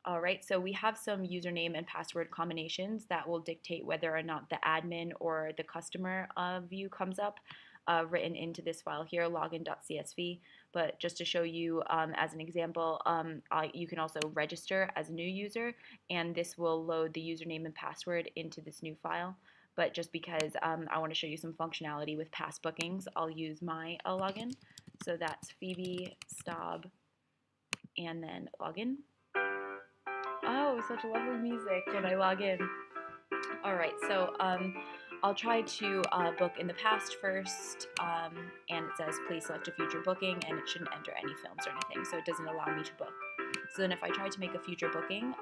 All right, so we have some username and password combinations that will dictate whether or not the admin or the customer view comes up written into this file here, login.csv. But just to show you as an example, you can also register as a new user, and this will load the username and password into this new file. But just because I want to show you some functionality with past bookings, I'll use my login. So that's Phoebe Staub and then login. Oh, such lovely music when I log in. All right, so I'll try to book in the past first, and it says please select a future booking, and it shouldn't enter any films or anything, so it doesn't allow me to book. So then if I try to make a future booking,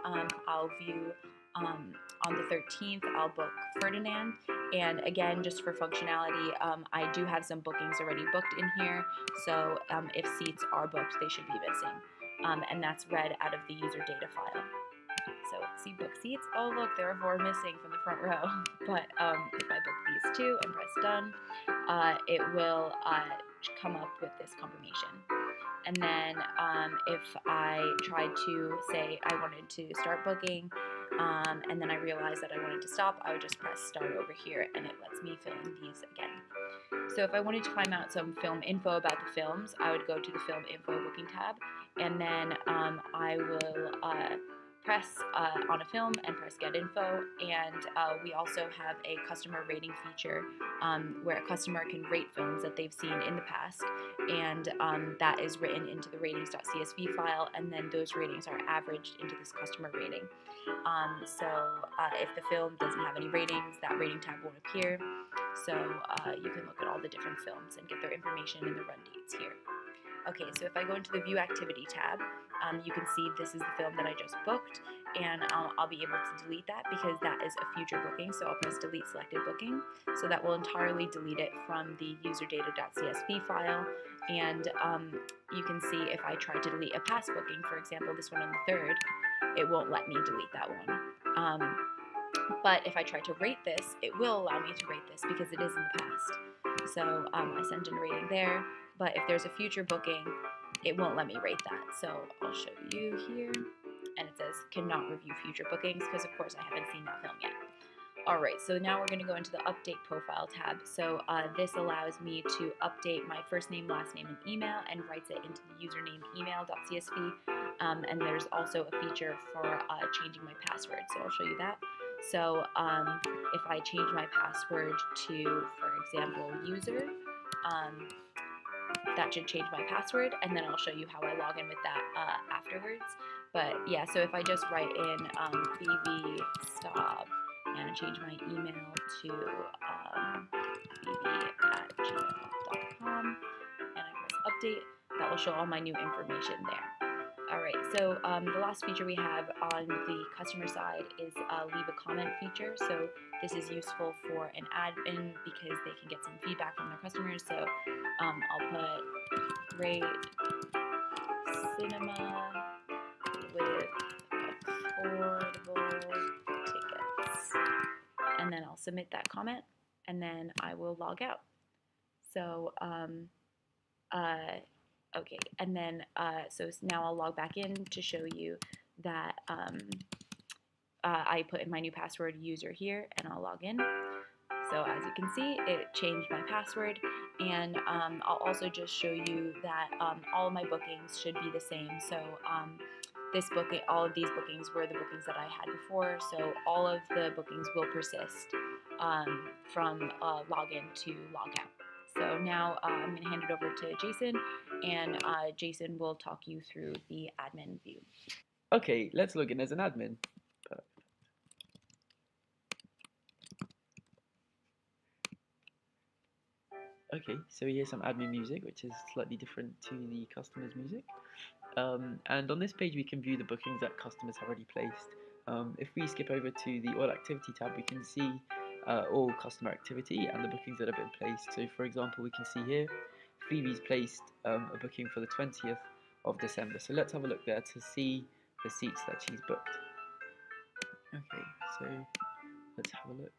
I'll view on the 13th, I'll book Ferdinand, and again, just for functionality, I do have some bookings already booked in here, so if seats are booked, they should be missing, and that's read out of the user data file. So see book seats. Oh look, there are 4 missing from the front row. But if I book these 2 and press done, it will come up with this confirmation. And then if I tried to say I wanted to start booking, and then I realized that I wanted to stop, I would just press start over here, and it lets me fill in these again. So if I wanted to find out some film info about the films, I would go to the film info booking tab, and then I will press on a film and press get info, and we also have a customer rating feature where a customer can rate films that they've seen in the past, and that is written into the ratings.csv file, and then those ratings are averaged into this customer rating. So if the film doesn't have any ratings, that rating tab won't appear, so you can look at all the different films and get their information and the run dates here. Okay, so if I go into the View Activity tab, you can see this is the film that I just booked, and I'll be able to delete that because that is a future booking, so I'll press Delete Selected Booking, so that will entirely delete it from the userdata.csv file, and you can see if I try to delete a past booking, for example, this one on the 3rd, it won't let me delete that one. But if I try to rate this, it will allow me to rate this because it is in the past. So I sent in a rating there, but if there's a future booking, it won't let me rate that. So I'll show you here, and it says cannot review future bookings because of course I haven't seen that film yet. Alright, so now we're going to go into the Update Profile tab. So this allows me to update my first name, last name, and email, and writes it into the username email.csv. And there's also a feature for changing my password, so I'll show you that. So if I change my password to, for example, user, that should change my password, and then I'll show you how I log in with that afterwards. But yeah, so if I just write in Phoebe Staub and change my email to phoebe@gmail.com, and I press update, that will show all my new information there. Alright, so the last feature we have on the customer side is a leave a comment feature. So this is useful for an admin because they can get some feedback from their customers. So I'll put great cinema with affordable tickets, and then I'll submit that comment, and then I will log out. So okay, and then so now I'll log back in to show you that I put in my new password user here, and I'll log in. So as you can see, it changed my password, and I'll also just show you that all of my bookings should be the same. So this booking, all of these bookings were the bookings that I had before, so all of the bookings will persist from login to logout. So now I'm going to hand it over to Jason, and Jason will talk you through the admin view. Okay, let's log in as an admin. Okay, so here's some admin music, which is slightly different to the customer's music. And on this page, we can view the bookings that customers have already placed. If we skip over to the All Activity tab, we can see all customer activity and the bookings that have been placed. So, for example, we can see here Phoebe's placed a booking for the 20th of December. So let's have a look there to see the seats that she's booked. Okay, so let's have a look.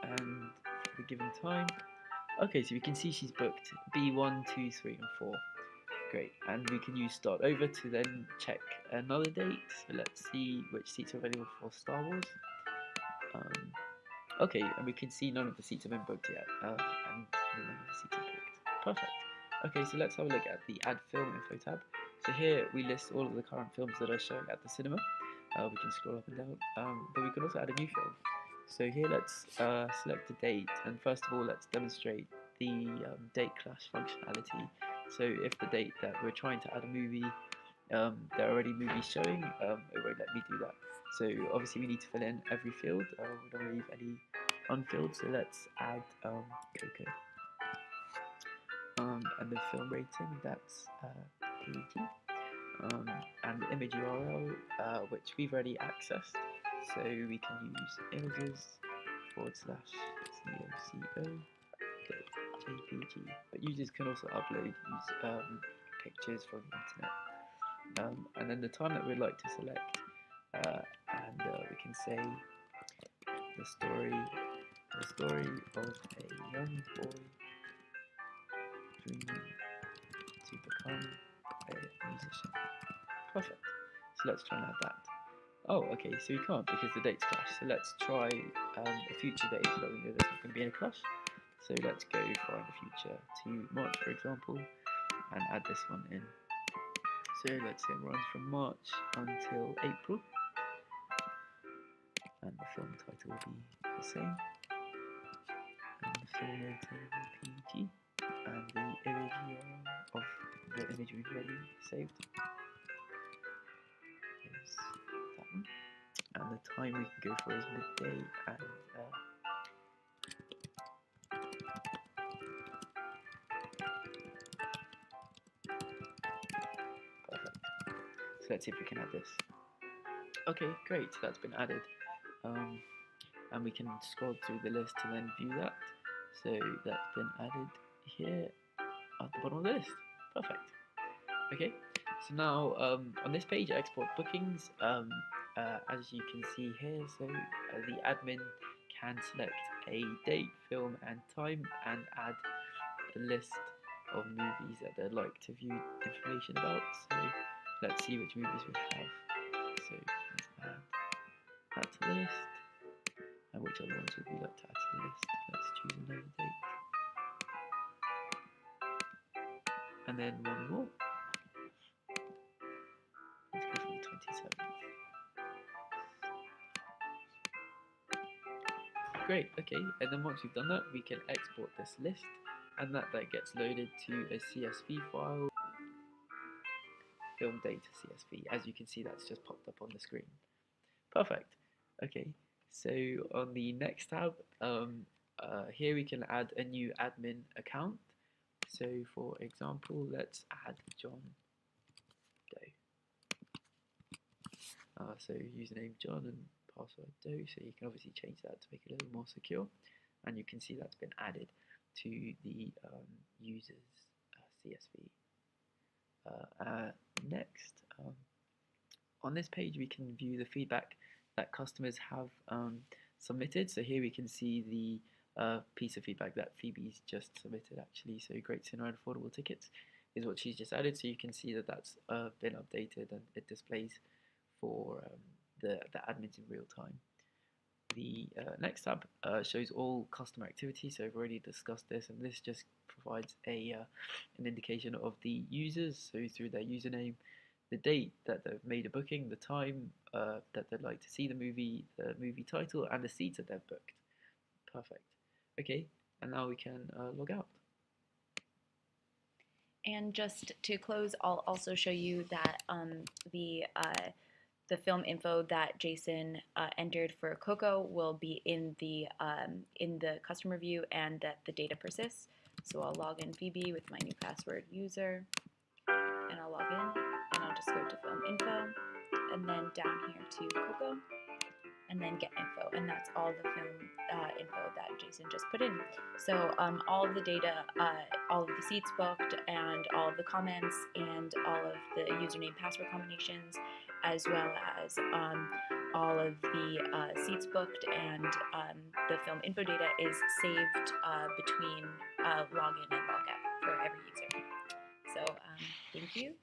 And for the given time. Okay, so we can see she's booked B1, 2, 3, and 4. Great, and we can use start over to then check another date. So let's see which seats are available for Star Wars. Um, okay, and we can see none of the seats have been booked yet, and none of the seats are booked. Perfect. Okay, so let's have a look at the Add Film Info tab. So here we list all of the current films that are showing at the cinema. We can scroll up and down, but we can also add a new film. So here let's select a date, and first of all let's demonstrate the date clash functionality. So if the date that we're trying to add a movie, there are already movies showing, it won't let me do that. So obviously we need to fill in every field, we don't leave any unfilled, so let's add Coco. And the film rating, that's PG. And the image URL, which we've already accessed, so we can use images /COCO JPG, but users can also upload pictures from the internet. And then the time that we'd like to select, and we can say the story of a young boy dreaming to become a musician. Perfect. So let's try and add that. Oh, okay, so we can't because the dates clash. So let's try a future date, but we know there's not going to be any clash. So let's go from the future to March, for example, and add this one in. So let's say it runs from March until April, and the film title will be the same, and the film rating will be PG, and the image URL of the image we've already saved is that one. And the time we can go for is midday, and perfect. So let's see if we can add this. Okay, great, so that's been added. And we can scroll through the list to then view that. So that's been added here at the bottom of the list. Perfect. Okay, so now on this page, export bookings, as you can see here, so the admin can select a date, film and time and add a list of movies that they'd like to view information about. So let's see which movies we have. So let's add that to the list. And which other ones would we like to add to the list? Let's choose another date. And then one more. Let's go for the 27th. Great, okay, and then once we've done that, we can export this list, and that gets loaded to a CSV file, film data CSV. As you can see, that's just popped up on the screen. Perfect. Okay, so on the next tab, here we can add a new admin account. So for example, let's add John Doe. So username John and password Doe, so you can obviously change that to make it a little more secure, and you can see that's been added to the user's CSV. Next, on this page we can view the feedback that customers have submitted. So here we can see the piece of feedback that Phoebe's just submitted actually. So great cinema and affordable tickets is what she's just added. So you can see that that's been updated and it displays for the admins in real time. The next tab shows all customer activity. So I've already discussed this, and this just provides an indication of the users, so through their username, the date that they've made a booking, the time that they'd like to see the movie title, and the seats that they've booked. Perfect. Okay, and now we can log out. And just to close, I'll also show you that the film info that Jason entered for Coco will be in the customer view, and that the data persists. So I'll log in Phoebe with my new password user, and I'll log in, and I'll just go to film info, and then down here to Coco, and then get info, and that's all the film info that Jason just put in. So all of the data, all of the seats booked, and all of the comments, and all of the username password combinations, as well as all of the seats booked and the film info data is saved between login and logout for every user. So Thank you.